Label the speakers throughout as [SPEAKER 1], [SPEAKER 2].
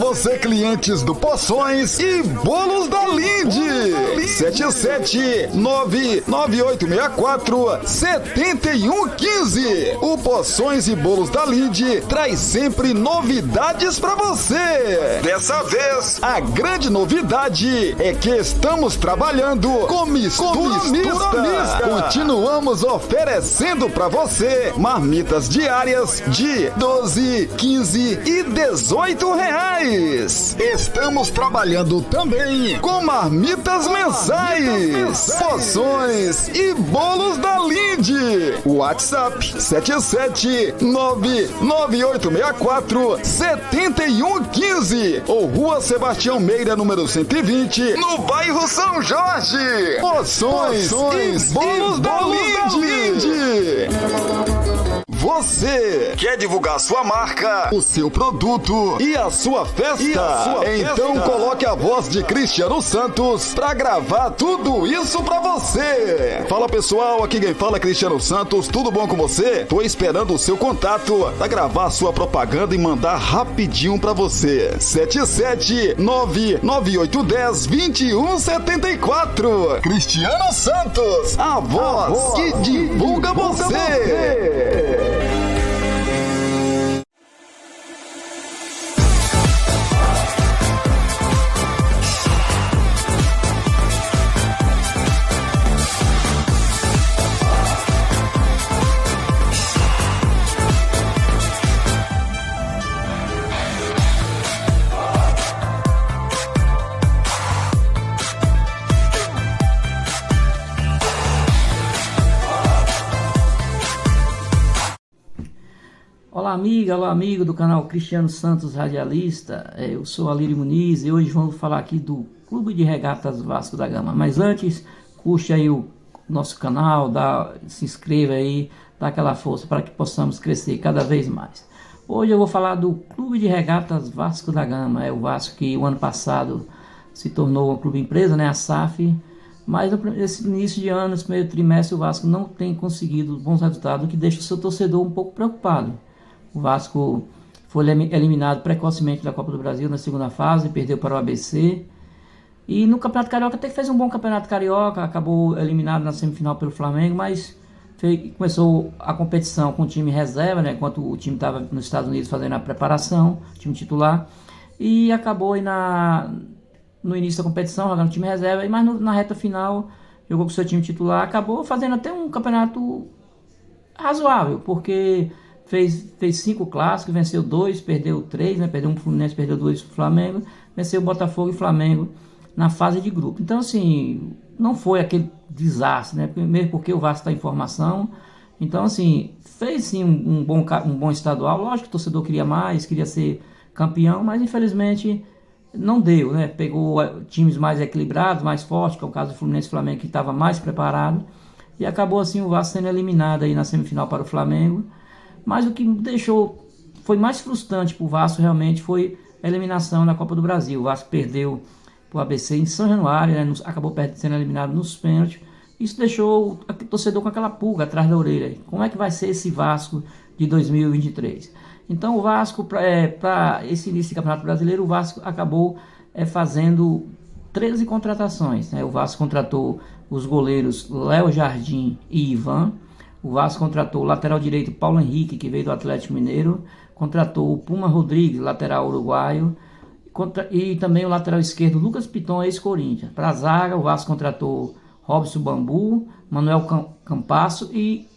[SPEAKER 1] você, clientes do Poções e Bolos da Linde. 77998647115. O Poções e Bolos da Linde traz sempre novidades para você. Dessa vez, a grande novidade é que estamos trabalhando com mistura mista. Continuamos oferecendo para você marmitas diárias de 12, 15 e 18 reais. Estamos trabalhando também com marmitas mensais, poções e bolos da Linde. WhatsApp 77998647115 ou Rua Sebastião Meira, número 120, no bairro São Jorge. Poções e bolos da Linde. Você quer divulgar sua marca, o seu produto e a sua festa? Então coloque a voz de Cristiano Santos pra gravar tudo isso pra você. Fala pessoal, aqui quem fala é Cristiano Santos, tudo bom com você? Tô esperando o seu contato pra gravar sua propaganda e mandar rapidinho pra você. 77998102174. Cristiano Santos, a voz que divulga você.
[SPEAKER 2] Olá amiga, olá amigo do canal Cristiano Santos Radialista, eu sou Alírio Muniz e hoje vamos falar aqui do Clube de Regatas Vasco da Gama. Mas antes, curte aí o nosso canal, se inscreva aí, dá aquela força para que possamos crescer cada vez mais. Hoje eu vou falar do Clube de Regatas Vasco da Gama, o Vasco que o ano passado se tornou uma clube empresa, né, a SAF, mas nesse início de ano, nesse primeiro trimestre, o Vasco não tem conseguido bons resultados, o que deixa o seu torcedor um pouco preocupado. O Vasco foi eliminado precocemente da Copa do Brasil na segunda fase, perdeu para o ABC. E no Campeonato Carioca até que fez um bom Campeonato Carioca, acabou eliminado na semifinal pelo Flamengo, mas começou a competição com o time reserva, né, enquanto o time estava nos Estados Unidos fazendo a preparação, time titular, e acabou aí no início da competição jogando time reserva, mas na reta final jogou com o seu time titular, acabou fazendo até um campeonato razoável, porque fez 5 clássicos, venceu 2, perdeu 3, né? Perdeu um pro Fluminense, perdeu 2 pro Flamengo, venceu o Botafogo e Flamengo na fase de grupo. Então, assim, não foi aquele desastre, né? Mesmo porque o Vasco está em formação. Então, assim, fez sim um bom estadual. Lógico que o torcedor queria mais, queria ser campeão, mas infelizmente não deu, né? Pegou times mais equilibrados, mais fortes, que é o caso do Fluminense e Flamengo, que estava mais preparado. E acabou, assim, o Vasco sendo eliminado aí na semifinal para o Flamengo. Mas o que foi mais frustrante para o Vasco realmente foi a eliminação da Copa do Brasil. O Vasco perdeu para o ABC em São Januário, né? Acabou sendo eliminado nos pênaltis. Isso deixou o torcedor com aquela pulga atrás da orelha. Como é que vai ser esse Vasco de 2023? Então o Vasco, para esse início de Campeonato Brasileiro, o Vasco acabou fazendo 13 contratações, né? O Vasco contratou os goleiros Léo Jardim e Ivan. O Vasco contratou o lateral direito Paulo Henrique, que veio do Atlético Mineiro. Contratou o Puma Rodrigues, lateral uruguaio. E também o lateral esquerdo Lucas Piton, ex-Corinthians. Para a zaga, o Vasco contratou Robson Bambu, Manuel Campasso e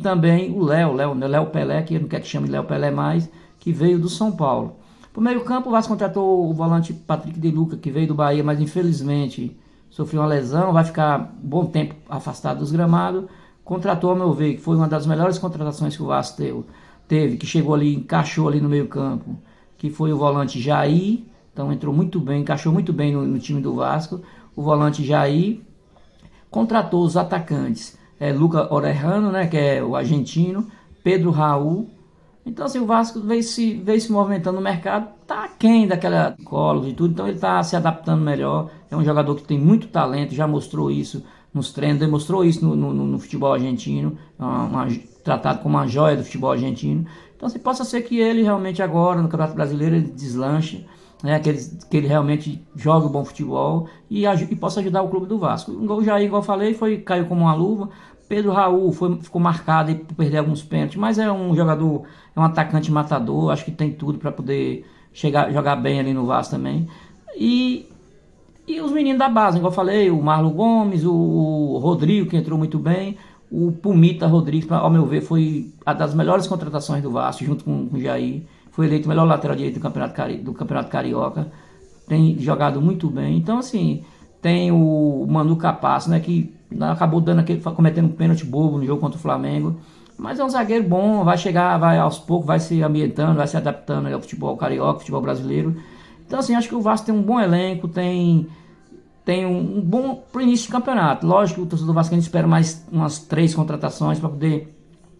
[SPEAKER 2] também o Léo Pelé, que não quer que chame de Léo Pelé mais, que veio do São Paulo. Para o meio campo, o Vasco contratou o volante Patrick de Luca, que veio do Bahia, mas infelizmente sofreu uma lesão, vai ficar bom tempo afastado dos gramados. Contratou, ao meu ver, que foi uma das melhores contratações que o Vasco teve, que chegou ali, encaixou ali no meio campo, que foi o volante Jair. Então entrou muito bem, encaixou muito bem no time do Vasco, o volante Jair. Contratou os atacantes, Luca Orejano, né, que é o argentino, Pedro Raul. Então assim, o Vasco veio se movimentando no mercado, tá aquém daquela cola e tudo, então ele está se adaptando melhor. É um jogador que tem muito talento, já mostrou isso nos treinos, demonstrou isso no futebol argentino, tratado como uma joia do futebol argentino. Então, assim, possa ser que ele realmente agora, no Campeonato Brasileiro, ele deslanche, né, que ele realmente jogue um bom futebol e possa ajudar o clube do Vasco. O Jair, igual eu falei, caiu como uma luva. Pedro Raul ficou marcado por perder alguns pênaltis, mas é um jogador, é um atacante matador, acho que tem tudo para poder jogar bem ali no Vasco também. E os meninos da base, igual eu falei, o Marlon Gomes, o Rodrigo, que entrou muito bem, o Pumita Rodrigues, ao meu ver, foi uma das melhores contratações do Vasco, junto com o Jair. Foi eleito o melhor lateral direito do Campeonato Carioca. Tem jogado muito bem. Então, assim, tem o Manu Capasso, né, que acabou cometendo um pênalti bobo no jogo contra o Flamengo. Mas é um zagueiro bom, vai chegar, vai aos poucos, vai se ambientando, vai se adaptando ao futebol carioca, futebol brasileiro. Então, assim, acho que o Vasco tem um bom elenco, tem um bom pro início de campeonato. Lógico que o torcedor vascaíno espera mais umas 3 contratações para poder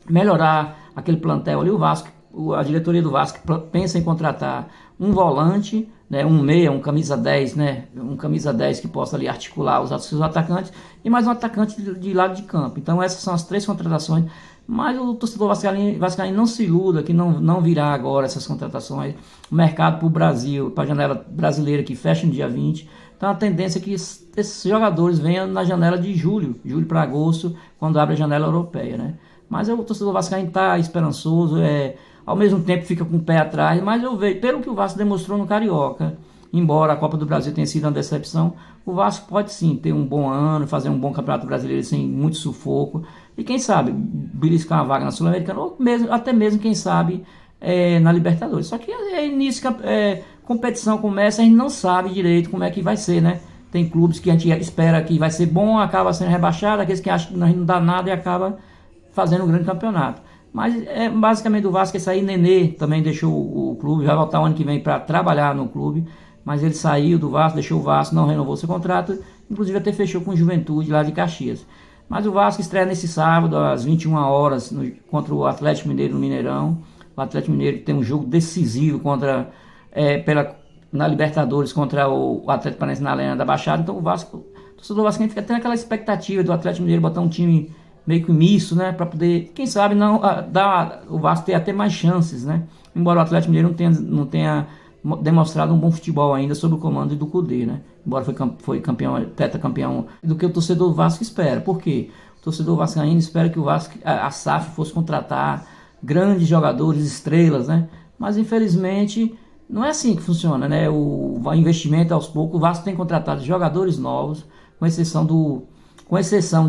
[SPEAKER 2] melhorar aquele plantel ali. O Vasco, a diretoria do Vasco pensa em contratar um volante, né, um meia, um camisa 10, né, um camisa 10 que possa ali articular os seus atacantes e mais um atacante de lado de campo. Então essas são as 3 contratações, mas o torcedor vascaíno não se iluda que não virá agora essas contratações. O mercado para o Brasil, para a janela brasileira que fecha no dia 20, então a tendência é que esses jogadores venham na janela de julho para agosto, quando abre a janela europeia, né? Mas o torcedor vascaíno está esperançoso, ao mesmo tempo fica com o pé atrás, mas eu vejo, pelo que o Vasco demonstrou no Carioca, embora a Copa do Brasil tenha sido uma decepção, o Vasco pode sim ter um bom ano, fazer um bom Campeonato Brasileiro sem muito sufoco, e quem sabe beliscar uma vaga na Sul-Americana, ou até mesmo, quem sabe, na Libertadores. Só que início competição começa, a gente não sabe direito como é que vai ser, né? Tem clubes que a gente espera que vai ser bom, acaba sendo rebaixado, aqueles que acham que não dá nada e acaba fazendo um grande campeonato. Mas basicamente do Vasco, esse aí, Nenê também deixou o clube, vai voltar o ano que vem para trabalhar no clube, mas ele saiu do Vasco, deixou o Vasco, não renovou seu contrato, inclusive até fechou com o Juventude lá de Caxias. Mas o Vasco estreia nesse sábado, às 21 horas, contra o Atlético Mineiro no Mineirão. O Atlético Mineiro tem um jogo decisivo na Libertadores contra o Atlético Paranaense na Arena da Baixada. Então o torcedor vascaíno fica tendo aquela expectativa do Atlético Mineiro botar um time meio que misto, né, para poder, quem sabe, o Vasco ter até mais chances, né, embora o Atlético Mineiro não tenha demonstrado um bom futebol ainda sob o comando do Cudê, né, embora foi campeão, tetracampeão, do que o torcedor do Vasco espera. Por quê? O torcedor vascaíno espera que o Vasco, a SAF fosse contratar grandes jogadores, estrelas, né, mas infelizmente não é assim que funciona, né, o investimento aos poucos. O Vasco tem contratado jogadores novos, com exceção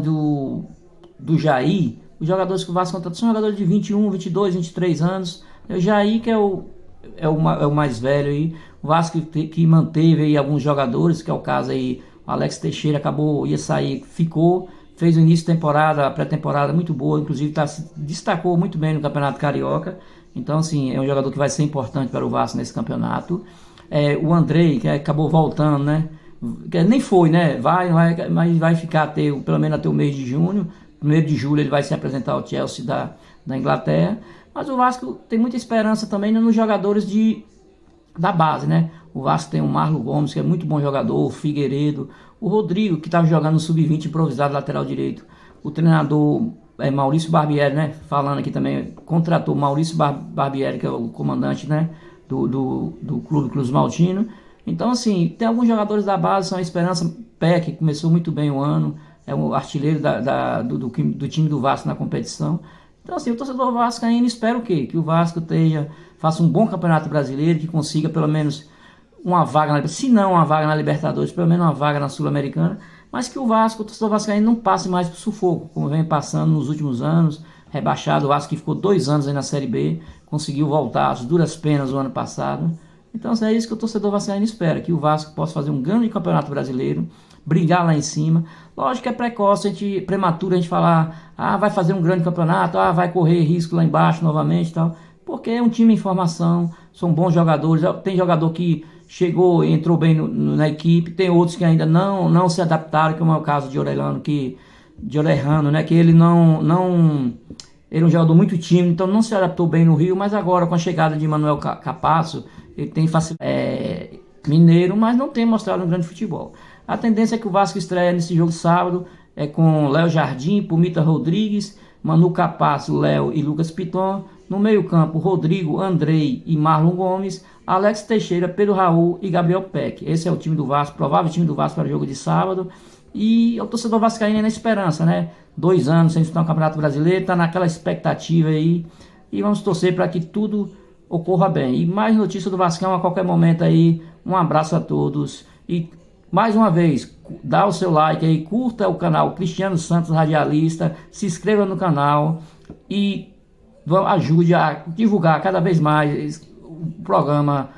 [SPEAKER 2] do Jair. Os jogadores que o Vasco contrata são jogadores de 21, 22, 23 anos. O Jair que é o mais velho aí. O Vasco que manteve aí alguns jogadores, que é o caso aí, o Alex Teixeira ia sair, ficou, fez o início de temporada, a pré-temporada muito boa, inclusive se destacou muito bem no Campeonato Carioca. Então, assim, é um jogador que vai ser importante para o Vasco nesse campeonato. O Andrei, que acabou voltando, né? Que nem foi, né? Mas vai ficar pelo menos até o mês de junho. 1º de julho ele vai se apresentar ao Chelsea da Inglaterra. Mas o Vasco tem muita esperança também nos jogadores da base, né? O Vasco tem o Marlon Gomes, que é muito bom jogador, o Figueiredo, o Rodrigo, que estava jogando no Sub-20 improvisado lateral direito. O treinador Maurício Barbieri, né? Falando aqui também, contratou Maurício Barbieri, que é o comandante, né? do Clube Cruz Maltino. Então, assim, tem alguns jogadores da base, são a esperança. Pé, que começou muito bem o ano, é o artilheiro do time do Vasco na competição. Então, assim, o torcedor vascaíno espera o quê? Que o Vasco faça um bom campeonato brasileiro, que consiga pelo menos uma vaga, se não uma vaga na Libertadores, pelo menos uma vaga na Sul-Americana, mas que o torcedor vascaíno não passe mais por sufoco, como vem passando nos últimos anos, rebaixado. O Vasco que ficou 2 anos aí na Série B, conseguiu voltar às duras penas o ano passado. Então, assim, é isso que o torcedor vascaíno espera, que o Vasco possa fazer um grande campeonato brasileiro, brigar lá em cima. Lógico que é precoce, prematuro a gente falar, vai fazer um grande campeonato, vai correr risco lá embaixo novamente e tal, porque é um time em formação, são bons jogadores, tem jogador que chegou e entrou bem na equipe, tem outros que ainda não se adaptaram, como é o caso de Orellano, né, que ele ele é um jogador muito tímido, então não se adaptou bem no Rio, mas agora com a chegada de Manuel Capasso, ele tem mineiro, mas não tem mostrado um grande futebol. A tendência é que o Vasco estreia nesse jogo sábado, com Léo Jardim, Pumita Rodrigues, Manu Capasso, Léo e Lucas Piton. No meio-campo, Rodrigo, Andrei e Marlon Gomes. Alex Teixeira, Pedro Raul e Gabriel Peck. Esse é o time do Vasco, provável time do Vasco para o jogo de sábado. E o torcedor vascaíno é na esperança, né? 2 anos sem disputar um Campeonato Brasileiro, tá naquela expectativa aí. E vamos torcer para que tudo ocorra bem. E mais notícia do Vascão a qualquer momento aí. Um abraço a todos. E mais uma vez, dá o seu like aí, curta o canal Cristiano Santos Radialista, se inscreva no canal e ajude a divulgar cada vez mais o programa